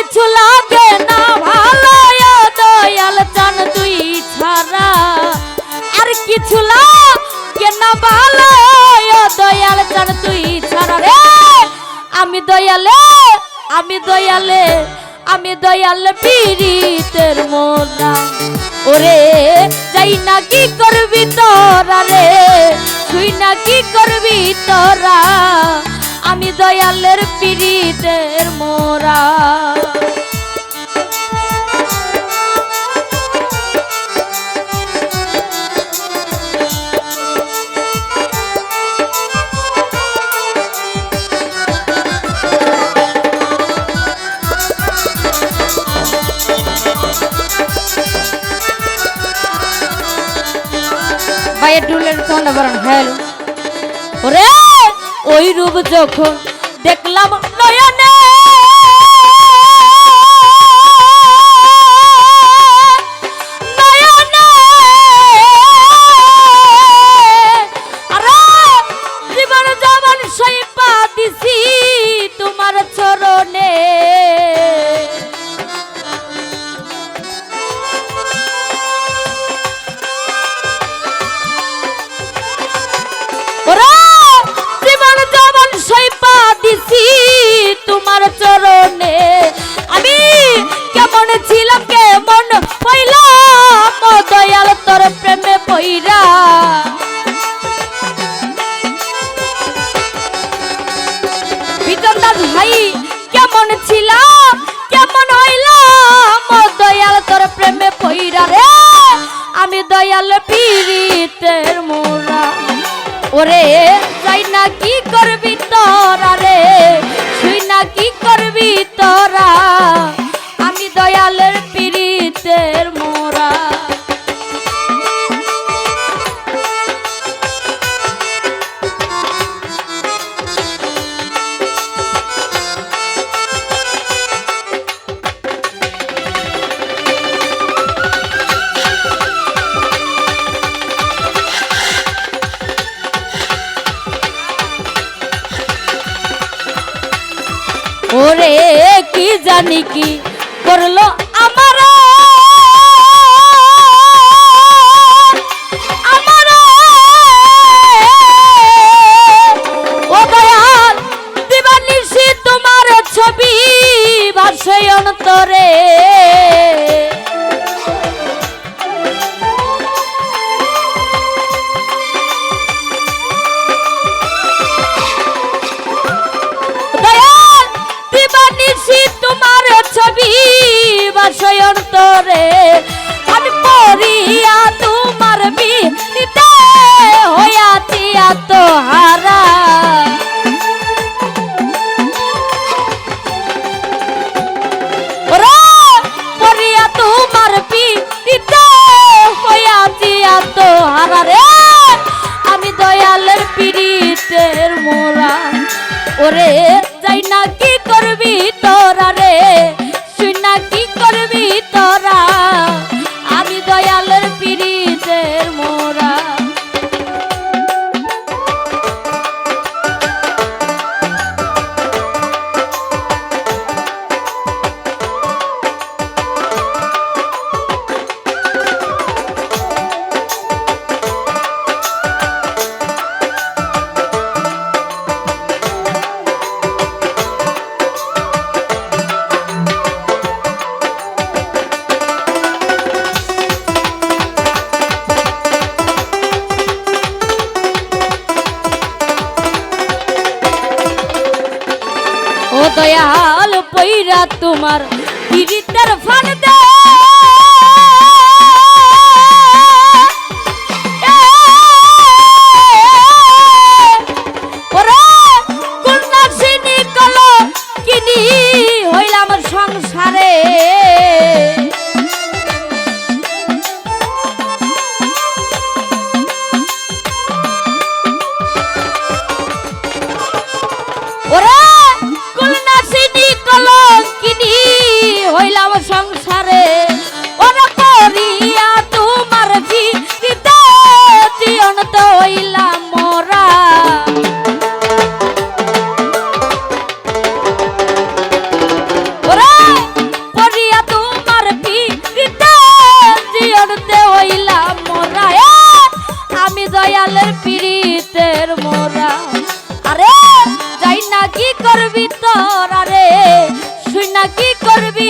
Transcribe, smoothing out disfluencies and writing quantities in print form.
কিছু লাগে না ভালো দয়াল চান তুই ছাড়া আর কিছু লাগে না ভালো দয়াল চান তুই ছাড়া রে আমি দয়ালে পীড়িতের মোরা ওরে যাই না কি করবি তোরা রে তুই না কি করবি তোরা আমি দয়ালের পীড়িতের মোরা ভাইয়ের ডুলের ঠান্ডা বরণ হ্যালো ওরে ওই রূপ যখন দেখলাম নয়নে আরে জীবন জীবন সইপা দিছি তোমার চরণে তোমার চরণে আমি কেমন ছিলাম কেমন হইলাম দয়াল তোর প্রেমে পইরা বিজনদাস ভাই কেমন ছিলাম কেমন হইলাম দয়াল তোর প্রেমে পইরা রে আমি দয়াল পীড়িতের মোরা ওরে যাই না কি করবি তোরা রে তুই না কি করবি তোরা আমি দয়ালের পীড়িতের মোরা ওরে কি জানি কি করলো আমার ও দয়াল দিবানিশি তোমার ছবি ভাসে অন্তরে তোমার ছবি বাসয় অন্তরে আমি পড়িয়া তোমার বিনীতে হইয়াছি আত্মহারা পড়িয়া তোমার বিনীতে হইয়াছি আত্মহারা রে আমি দয়ালের পীড়িতের মোরা ওরে যাই না কি করবি তোরা রে তুই না কি করবি তোরা আমি দয়ালের পীড়িতের মোরা ও দয়াল পইরা তোমার পীড়িতের ফান দে ওরে কন্যা সিনি কলো কিনি হইলাম সংসারে ওরে কন্যা সিনি কলো কিনি হইলাম সংসারে দয়ালের পীড়িতের মোরা আরে যাই না কি করবি তোর আরে শুই না কি করবি